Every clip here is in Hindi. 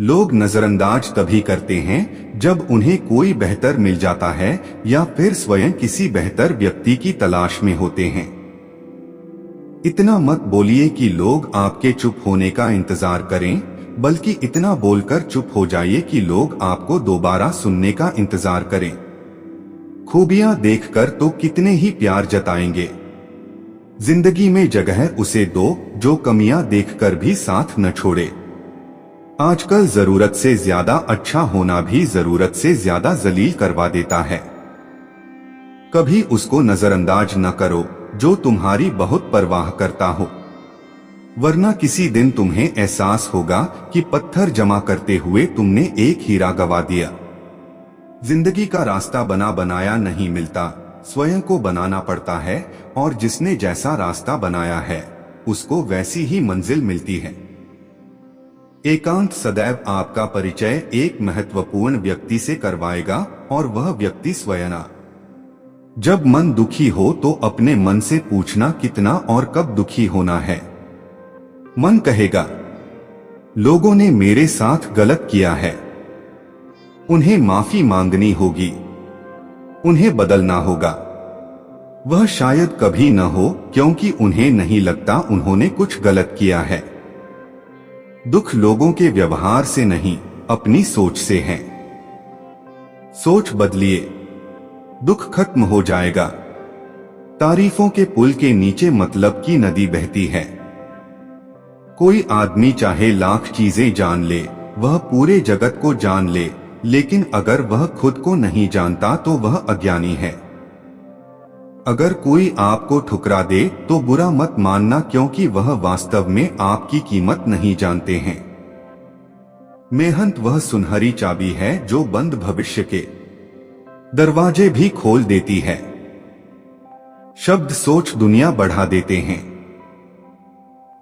लोग नजरअंदाज तभी करते हैं जब उन्हें कोई बेहतर मिल जाता है या फिर स्वयं किसी बेहतर व्यक्ति की तलाश में होते हैं। इतना मत बोलिए कि लोग आपके चुप होने का इंतजार करें, बल्कि इतना बोलकर चुप हो जाइए कि लोग आपको दोबारा सुनने का इंतजार करें। खूबियां देखकर तो कितने ही प्यार जताएंगे। जिंदगी में जगह उसे दो जो कमियां देखकर भी साथ न छोड़े। आजकल जरूरत से ज्यादा अच्छा होना भी जरूरत से ज्यादा जलील करवा देता है। कभी उसको नजरअंदाज न करो जो तुम्हारी बहुत परवाह करता हो, वरना किसी दिन तुम्हें एहसास होगा कि पत्थर जमा करते हुए तुमने एक हीरा गवा दिया। जिंदगी का रास्ता बना बनाया नहीं मिलता, स्वयं को बनाना पड़ता है, और जिसने जैसा रास्ता बनाया है उसको वैसी ही मंजिल मिलती है। एकांत सदैव आपका परिचय एक महत्वपूर्ण व्यक्ति से करवाएगा, और वह व्यक्ति स्वयं। जब मन दुखी हो तो अपने मन से पूछना कितना और कब दुखी होना है। मन कहेगा, लोगों ने मेरे साथ गलत किया है, उन्हें माफी मांगनी होगी, उन्हें बदलना होगा। वह शायद कभी न हो, क्योंकि उन्हें नहीं लगता उन्होंने कुछ गलत किया है। दुख लोगों के व्यवहार से नहीं, अपनी सोच से है। सोच बदलिए, दुख खत्म हो जाएगा। तारीफों के पुल के नीचे मतलब की नदी बहती है। कोई आदमी चाहे लाख चीजें जान ले, वह पूरे जगत को जान ले, लेकिन अगर वह खुद को नहीं जानता तो वह अज्ञानी है। अगर कोई आपको ठुकरा दे तो बुरा मत मानना, क्योंकि वह वास्तव में आपकी कीमत नहीं जानते हैं। मेहनत वह सुनहरी चाबी है जो बंद भविष्य के दरवाजे भी खोल देती है। शब्द सोच दुनिया बढ़ा देते हैं।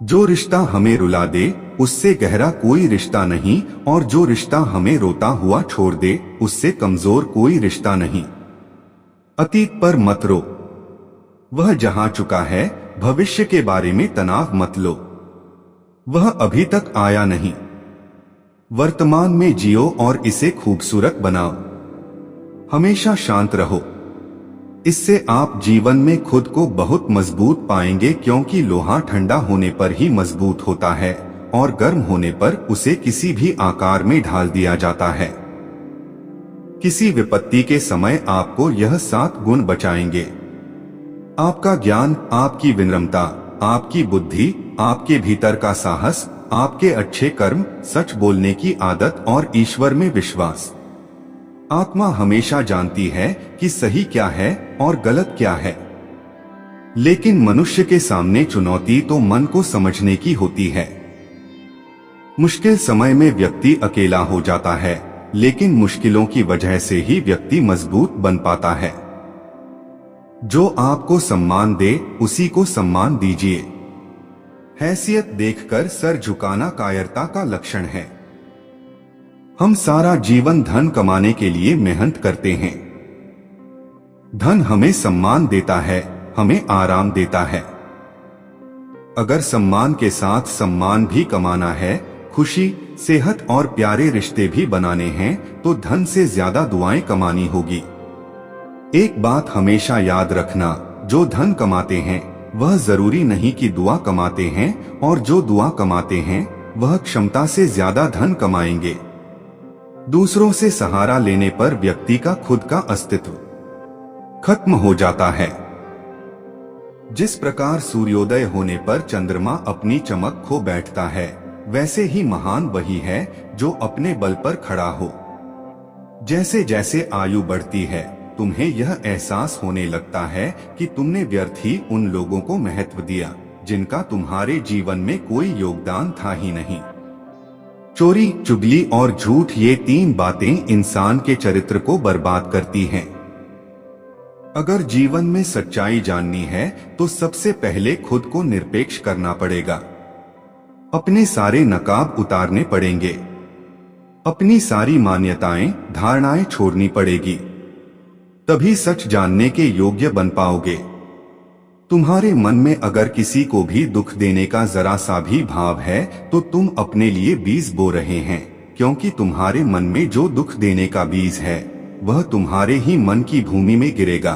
जो रिश्ता हमें रुला दे उससे गहरा कोई रिश्ता नहीं, और जो रिश्ता हमें रोता हुआ छोड़ दे उससे कमजोर कोई रिश्ता नहीं। अतीत पर मत रो, वह जहां चुका है। भविष्य के बारे में तनाव मत लो, वह अभी तक आया नहीं। वर्तमान में जियो और इसे खूबसूरत बनाओ। हमेशा शांत रहो, इससे आप जीवन में खुद को बहुत मजबूत पाएंगे, क्योंकि लोहा ठंडा होने पर ही मजबूत होता है और गर्म होने पर उसे किसी भी आकार में ढाल दिया जाता है। किसी विपत्ति के समय आपको यह 7 गुण बचाएंगे। आपका ज्ञान, आपकी विनम्रता, आपकी बुद्धि, आपके भीतर का साहस, आपके अच्छे कर्म, सच बोलने की आदत और ईश्वर में विश्वास। आत्मा हमेशा जानती है कि सही क्या है और गलत क्या है, लेकिन मनुष्य के सामने चुनौती तो मन को समझने की होती है। मुश्किल समय में व्यक्ति अकेला हो जाता है, लेकिन मुश्किलों की वजह से ही व्यक्ति मजबूत बन पाता है। जो आपको सम्मान दे उसी को सम्मान दीजिए। हैसियत देखकर सर झुकाना कायरता का लक्षण है। हम सारा जीवन धन कमाने के लिए मेहनत करते हैं। धन हमें सम्मान देता है, हमें आराम देता है। अगर सम्मान के साथ सम्मान भी कमाना है, खुशी, सेहत और प्यारे रिश्ते भी बनाने हैं, तो धन से ज्यादा दुआएं कमानी होगी। एक बात हमेशा याद रखना, जो धन कमाते हैं वह जरूरी नहीं कि दुआ कमाते हैं, और जो दुआ कमाते हैं वह क्षमता से ज्यादा धन कमाएंगे। दूसरों से सहारा लेने पर व्यक्ति का खुद का अस्तित्व खत्म हो जाता है। जिस प्रकार सूर्योदय होने पर चंद्रमा अपनी चमक खो बैठता है, वैसे ही महान वही है जो अपने बल पर खड़ा हो। जैसे जैसे आयु बढ़ती है, तुम्हें यह एहसास होने लगता है कि तुमने व्यर्थ ही उन लोगों को महत्व दिया जिनका तुम्हारे जीवन में कोई योगदान था ही नहीं। चोरी, चुगली और झूठ, ये 3 बातें इंसान के चरित्र को बर्बाद करती हैं। अगर जीवन में सच्चाई जाननी है तो सबसे पहले खुद को निरपेक्ष करना पड़ेगा। अपने सारे नकाब उतारने पड़ेंगे। अपनी सारी मान्यताएं, धारणाएं छोड़नी पड़ेगी। तभी सच जानने के योग्य बन पाओगे। तुम्हारे मन में अगर किसी को भी दुख देने का जरा सा भी भाव है तो तुम अपने लिए बीज बो रहे हैं, क्योंकि तुम्हारे मन में जो दुख देने का बीज है वह तुम्हारे ही मन की भूमि में गिरेगा,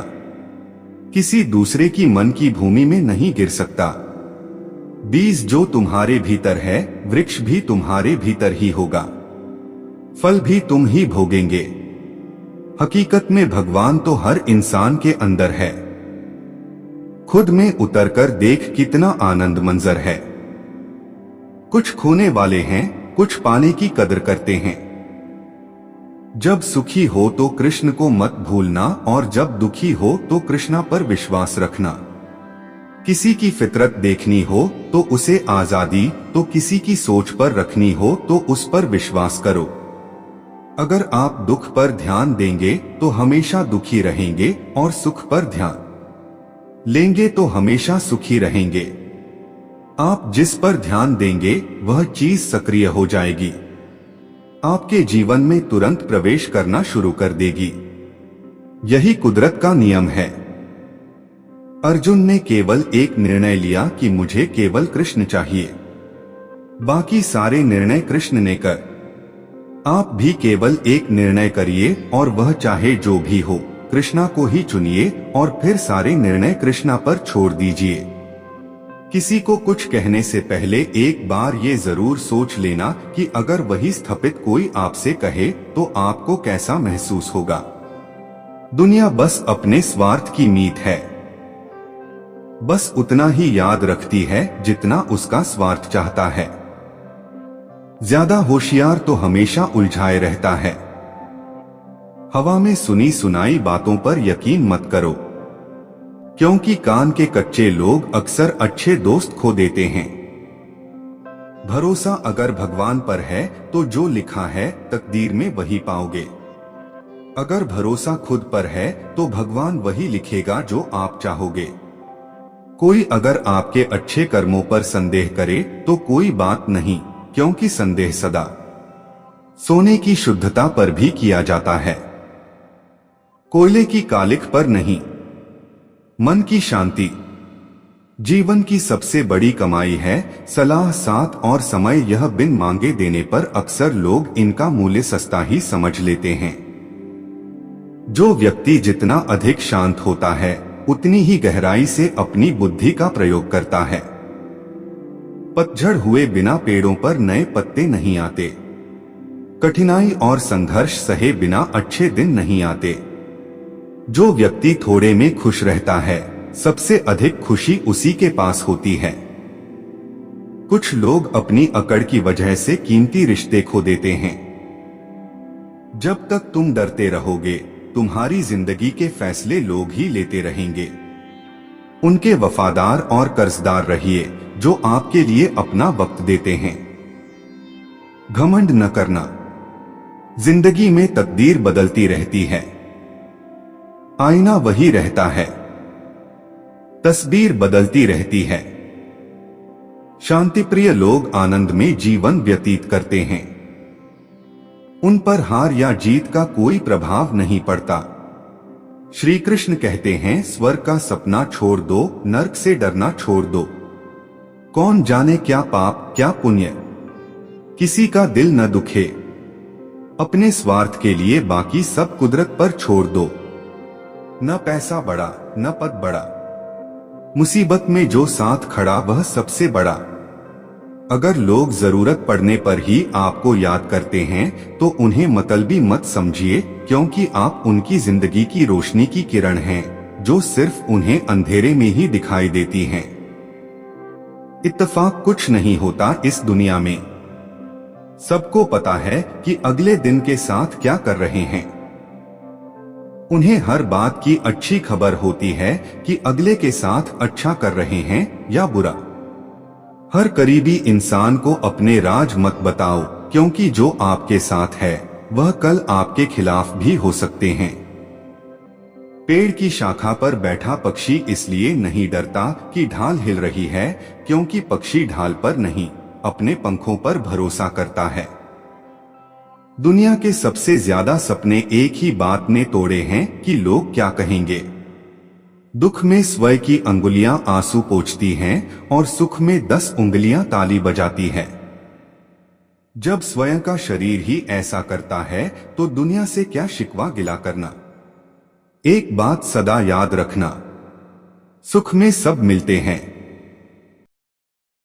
किसी दूसरे की मन की भूमि में नहीं गिर सकता। बीज जो तुम्हारे भीतर है, वृक्ष भी तुम्हारे भीतर ही होगा, फल भी तुम ही भोगेंगे। हकीकत में भगवान तो हर इंसान के अंदर है। खुद में उतरकर देख कितना आनंद मंजर है। कुछ खोने वाले हैं, कुछ पाने की कदर करते हैं। जब सुखी हो तो कृष्ण को मत भूलना, और जब दुखी हो तो कृष्णा पर विश्वास रखना। किसी की फितरत देखनी हो तो उसे आजादी, तो किसी की सोच पर रखनी हो तो उस पर विश्वास करो। अगर आप दुख पर ध्यान देंगे तो हमेशा दुखी रहेंगे, और सुख पर ध्यान लेंगे तो हमेशा सुखी रहेंगे। आप जिस पर ध्यान देंगे वह चीज सक्रिय हो जाएगी, आपके जीवन में तुरंत प्रवेश करना शुरू कर देगी। यही कुदरत का नियम है। अर्जुन ने केवल एक निर्णय लिया कि मुझे केवल कृष्ण चाहिए, बाकी सारे निर्णय कृष्ण ने कर। आप भी केवल एक निर्णय करिए, और वह चाहे जो भी हो, कृष्णा को ही चुनिए, और फिर सारे निर्णय कृष्णा पर छोड़ दीजिए। किसी को कुछ कहने से पहले एक बार ये जरूर सोच लेना कि अगर वही स्थापित कोई आपसे कहे तो आपको कैसा महसूस होगा। दुनिया बस अपने स्वार्थ की मीत है, बस उतना ही याद रखती है जितना उसका स्वार्थ चाहता है। ज्यादा होशियार तो हमेशा उलझाए रहता है। हवा में सुनी सुनाई बातों पर यकीन मत करो, क्योंकि कान के कच्चे लोग अक्सर अच्छे दोस्त खो देते हैं। भरोसा अगर भगवान पर है तो जो लिखा है तकदीर में वही पाओगे। अगर भरोसा खुद पर है तो भगवान वही लिखेगा जो आप चाहोगे। कोई अगर आपके अच्छे कर्मों पर संदेह करे तो कोई बात नहीं, क्योंकि संदेह सदा सोने की शुद्धता पर भी किया जाता है, कोयले की कालिख पर नहीं। मन की शांति जीवन की सबसे बड़ी कमाई है। सलाह, साथ और समय यह बिन मांगे देने पर अक्सर लोग इनका मूल्य सस्ता ही समझ लेते हैं। जो व्यक्ति जितना अधिक शांत होता है उतनी ही गहराई से अपनी बुद्धि का प्रयोग करता है। पतझड़ हुए बिना पेड़ों पर नए पत्ते नहीं आते। कठिनाई और संघर्ष सहे बिना अच्छे दिन नहीं आते। जो व्यक्ति थोड़े में खुश रहता है सबसे अधिक खुशी उसी के पास होती है। कुछ लोग अपनी अकड़ की वजह से कीमती रिश्ते खो देते हैं। जब तक तुम डरते रहोगे तुम्हारी जिंदगी के फैसले लोग ही लेते रहेंगे। उनके वफादार और कर्जदार रहिए जो आपके लिए अपना वक्त देते हैं। घमंड न करना, जिंदगी में तकदीर बदलती रहती है, आईना वही रहता है, तस्वीर बदलती रहती है। शांतिप्रिय लोग आनंद में जीवन व्यतीत करते हैं। उन पर हार या जीत का कोई प्रभाव नहीं पड़ता। श्री कृष्ण कहते हैं, स्वर्ग का सपना छोड़ दो, नरक से डरना छोड़ दो। कौन जाने क्या पाप क्या पुण्य किसी का दिल न दुखे। अपने स्वार्थ के लिए बाकी सब कुदरत पर छोड़ दो। न पैसा बड़ा न पद बड़ा, मुसीबत में जो साथ खड़ा वह सबसे बड़ा। अगर लोग जरूरत पड़ने पर ही आपको याद करते हैं तो उन्हें मतलबी मत समझिए, क्योंकि आप उनकी जिंदगी की रोशनी की किरण हैं जो सिर्फ उन्हें अंधेरे में ही दिखाई देती हैं। इत्तेफाक कुछ नहीं होता इस दुनिया में। सबको पता है कि अगले दिन के साथ क्या कर रहे हैं। उन्हें हर बात की अच्छी खबर होती है कि अगले के साथ अच्छा कर रहे हैं या बुरा। हर करीबी इंसान को अपने राज मत बताओ, क्योंकि जो आपके साथ है वह कल आपके खिलाफ भी हो सकते हैं। पेड़ की शाखा पर बैठा पक्षी इसलिए नहीं डरता कि ढाल हिल रही है, क्योंकि पक्षी ढाल पर नहीं अपने पंखों पर भरोसा करता है। दुनिया के सबसे ज्यादा सपने एक ही बात ने तोड़े हैं कि लोग क्या कहेंगे। दुख में स्वयं की अंगुलियां आंसू पोंछती हैं और सुख में 10 उंगलियां ताली बजाती है। जब स्वयं का शरीर ही ऐसा करता है तो दुनिया से क्या शिकवा गिला करना। एक बात सदा याद रखना, सुख में सब मिलते हैं,